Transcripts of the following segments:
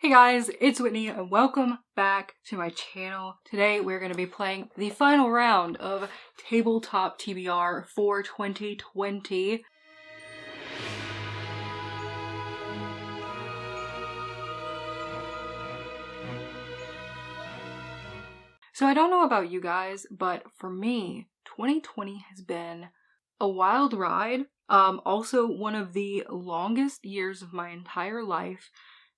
Hey guys, it's Whitney and welcome back to my channel. Today we're going to be playing the final round of Tabletop TBR for 2020. So I don't know about you guys, but for me, 2020 has been a wild ride. Also one of the longest years of my entire life,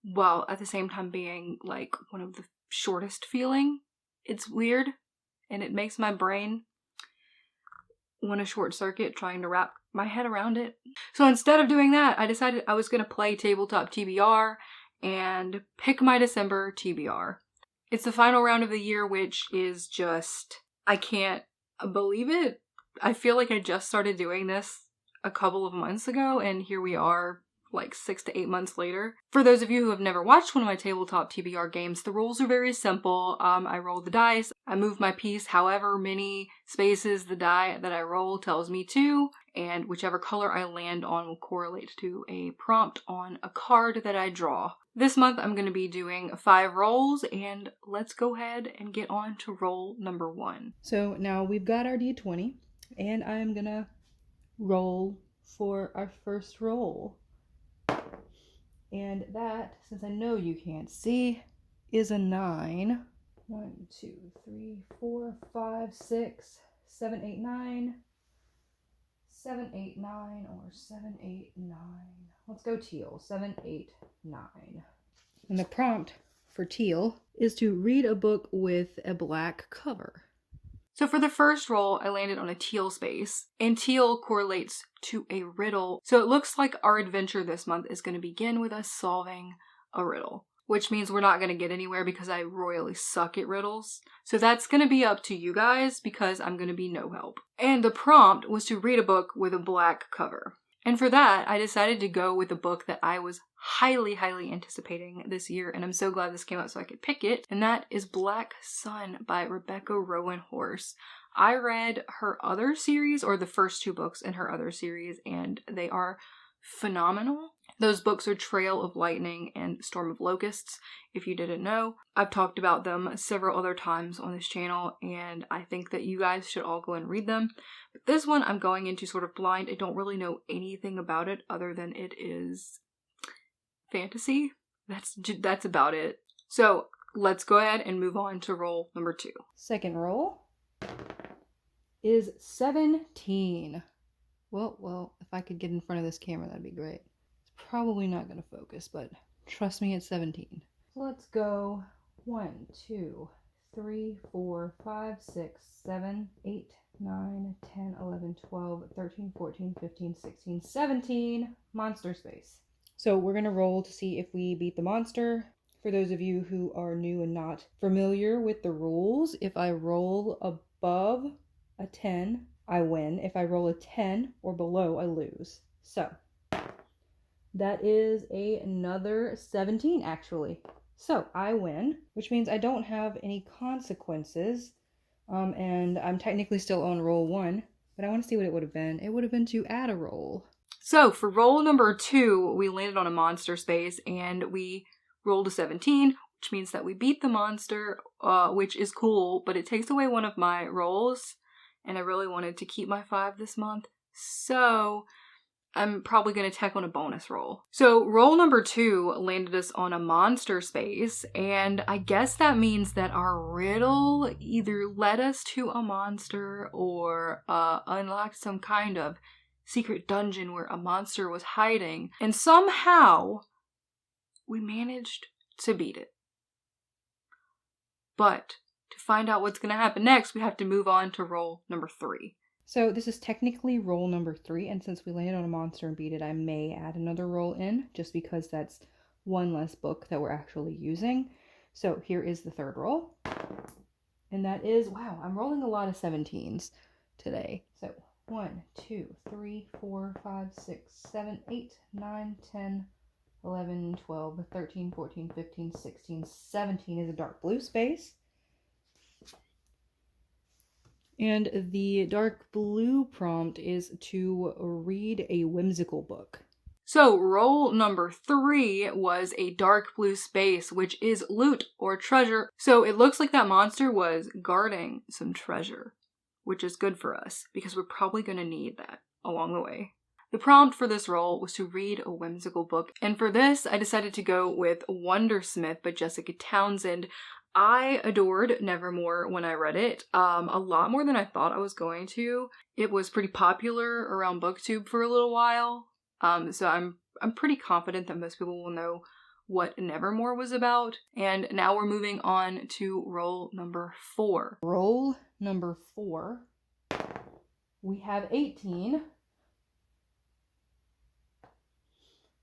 while at the same time being like one of the shortest feeling. It's weird, and it makes my brain want to short circuit trying to wrap my head around it. So instead of doing that, I decided I was going to play Tabletop TBR and pick my December TBR. It's the final round of the year, which is just, I can't believe it. I feel like I just started doing this a couple of months ago, and here we are like 6 to 8 months later. For those of you who have never watched one of my Tabletop TBR games, the rules are very simple. I roll the dice, I move my piece however many spaces the die that I roll tells me to, and whichever color I land on will correlate to a prompt on a card that I draw. This month I'm going to be doing 5 rolls, and let's go ahead and get on to roll number 1. So now we've got our d20, and I'm gonna roll for our first roll. And that, since I know you can't see, is a 9. 1, 2, 3, 4, 5, 6, 7, 8, 9. 7, 8, 9, or 7, 8, 9. Let's go teal. 7, 8, 9. And the prompt for teal is to read a book with a black cover. So for the first roll, I landed on a teal space, and teal correlates to a riddle. So it looks like our adventure this month is going to begin with us solving a riddle, which means we're not going to get anywhere because I royally suck at riddles. So that's going to be up to you guys because I'm going to be no help. And the prompt was to read a book with a black cover. And for that, I decided to go with a book that I was highly anticipating this year, and I'm so glad this came out so I could pick it, and that is Black Sun by Rebecca Rowan Horse. I read her other series, or the first 2 books in her other series, and they are phenomenal. Those books are Trail of Lightning and Storm of Locusts, if you didn't know. I've talked about them several other times on this channel, and I think that you guys should all go and read them. But this one I'm going into sort of blind. I don't really know anything about it other than it is fantasy. That's about it. So let's go ahead and move on to roll number 2. Second roll is 17. Well, if I could get in front of this camera, that'd be great. It's probably not going to focus, but trust me, it's 17. Let's go 1, 2, 3, 4, 5, 6, 7, 8, 9, 10, 11, 12, 13, 14, 15, 16, 17 monster space. So we're going to roll to see if we beat the monster. For those of you who are new and not familiar with the rules, if I roll above a 10, I win. If I roll a 10 or below, I lose. So that is another 17 actually. So I win, which means I don't have any consequences. And I'm technically still on roll 1, but I want to see what it would have been. It would have been to add a roll. So for roll number 2, we landed on a monster space and we rolled a 17, which means that we beat the monster, which is cool, but it takes away one of my rolls, and I really wanted to keep my 5 this month, so I'm probably going to tack on a bonus roll. So roll number 2 landed us on a monster space, and I guess that means that our riddle either led us to a monster or unlocked some kind of secret dungeon where a monster was hiding, and somehow we managed to beat it. But to find out what's going to happen next, we have to move on to roll number 3. So this is technically roll number 3, and since we landed on a monster and beat it, I may add another roll in, just because that's one less book that we're actually using. So here is the third roll, and that is, wow, I'm rolling a lot of 17s today. So 1, 2, 3, 4, 5, 6, 7, 8, 9, 10, 11, 12, 13, 14, 15, 16, 17 is a dark blue space. And the dark blue prompt is to read a whimsical book. So roll number 3 was a dark blue space, which is loot or treasure. So it looks like that monster was guarding some treasure, which is good for us because we're probably going to need that along the way. The prompt for this roll was to read a whimsical book, and for this I decided to go with Wondersmith by Jessica Townsend. I adored Nevermore when I read it, a lot more than I thought I was going to. It was pretty popular around BookTube for a little while, so I'm pretty confident that most people will know what Nevermore was about. And now we're moving on to roll number 4. Roll number 4. We have 18.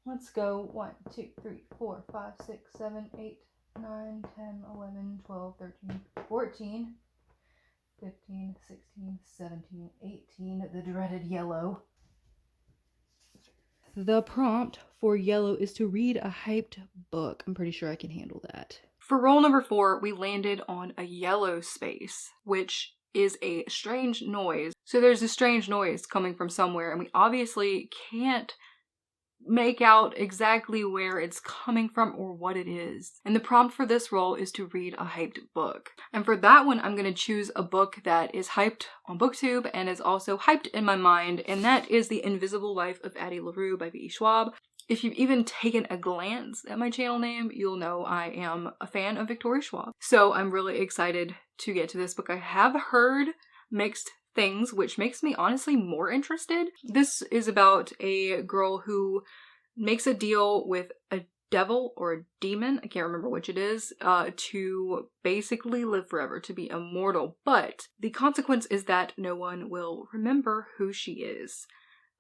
Let's go 1, 2, 3, 4, 5, 6, 7, 8, 9, 10, 11, 12, 13, 14, 15, 16, 17, 18, the dreaded yellow. The prompt for yellow is to read a hyped book. I'm pretty sure I can handle that. For roll number 4, we landed on a yellow space, which is a strange noise. So there's a strange noise coming from somewhere, and we obviously can't make out exactly where it's coming from or what it is. And the prompt for this roll is to read a hyped book. And for that one, I'm going to choose a book that is hyped on BookTube and is also hyped in my mind, and that is The Invisible Life of Addie LaRue by V.E. Schwab. If you've even taken a glance at my channel name, you'll know I am a fan of Victoria Schwab. So I'm really excited to get to this book. I have heard mixed things, which makes me honestly more interested. This is about a girl who makes a deal with a devil or a demon, I can't remember which it is, to basically live forever, to be immortal. But the consequence is that no one will remember who she is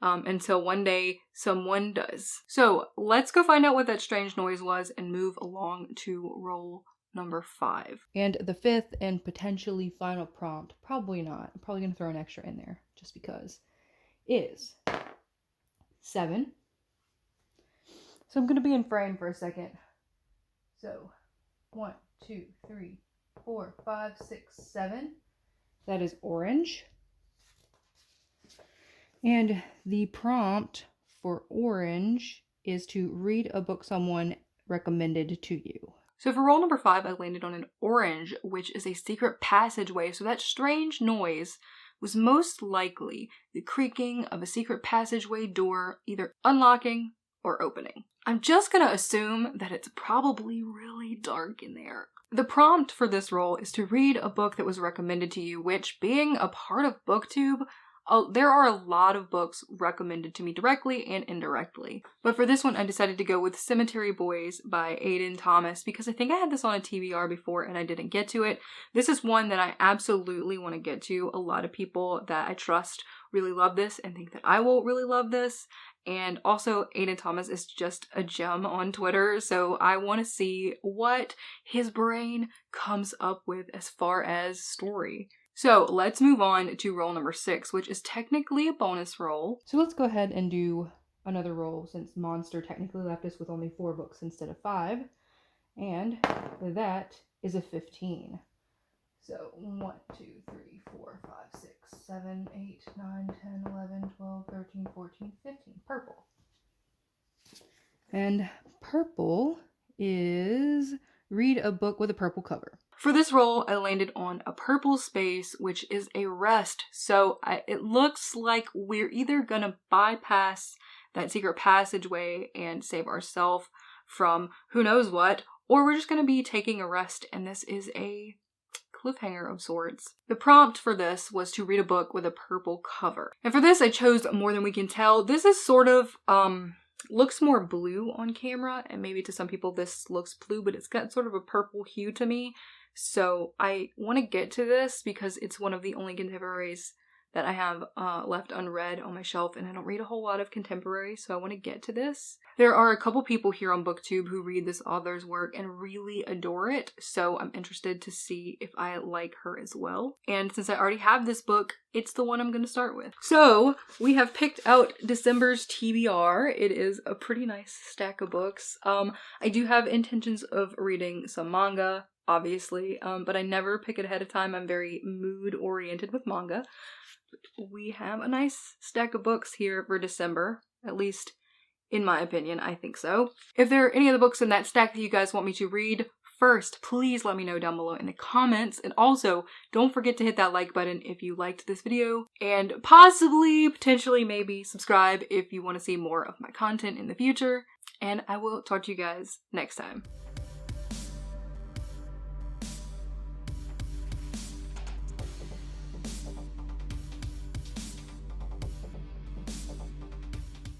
until one day someone does. So let's go find out what that strange noise was and move along to roll number 5. And the 5th and potentially final prompt, probably not, I'm probably going to throw an extra in there just because, is 7. So I'm going to be in frame for a second. So 1, 2, 3, 4, 5, 6, 7. That is orange. And the prompt for orange is to read a book someone recommended to you. So for roll number 5, I landed on an orange, which is a secret passageway. So that strange noise was most likely the creaking of a secret passageway door, either unlocking or opening. I'm just gonna assume that it's probably really dark in there. The prompt for this roll is to read a book that was recommended to you, which, being a part of BookTube, there are a lot of books recommended to me directly and indirectly. But for this one, I decided to go with Cemetery Boys by Aiden Thomas because I think I had this on a TBR before and I didn't get to it. This is one that I absolutely want to get to. A lot of people that I trust really love this and think that I will really love this. And also, Aiden Thomas is just a gem on Twitter, so I want to see what his brain comes up with as far as story. So let's move on to roll number 6, which is technically a bonus roll. So let's go ahead and do another roll since Monster technically left us with only 4 books instead of 5. And that is a 15. So 1, 2, 3, 4, 5, 6, 7, 8, 9, 10, 11, 12, 13, 14, 15. Purple. And purple is read a book with a purple cover. For this roll, I landed on a purple space, which is a rest. So it looks like we're either gonna bypass that secret passageway and save ourselves from who knows what, or we're just gonna be taking a rest, and this is a cliffhanger of sorts. The prompt for this was to read a book with a purple cover. And for this, I chose More Than We Can Tell. This is sort of, looks more blue on camera, and maybe to some people this looks blue, but it's got sort of a purple hue to me. So I want to get to this because it's one of the only contemporaries that I have left unread on my shelf, and I don't read a whole lot of contemporary, so I want to get to this. There are a couple people here on BookTube who read this author's work and really adore it, so I'm interested to see if I like her as well. And since I already have this book, it's the one I'm going to start with. So we have picked out December's TBR. It is a pretty nice stack of books. I do have intentions of reading some manga, obviously, but I never pick it ahead of time. I'm very mood oriented with manga. We have a nice stack of books here for December, at least In my opinion, I think so. If there are any of the books in that stack that you guys want me to read first, please let me know down below in the comments. And also, don't forget to hit that like button if you liked this video, and possibly, potentially, maybe subscribe if you want to see more of my content in the future. And I will talk to you guys next time.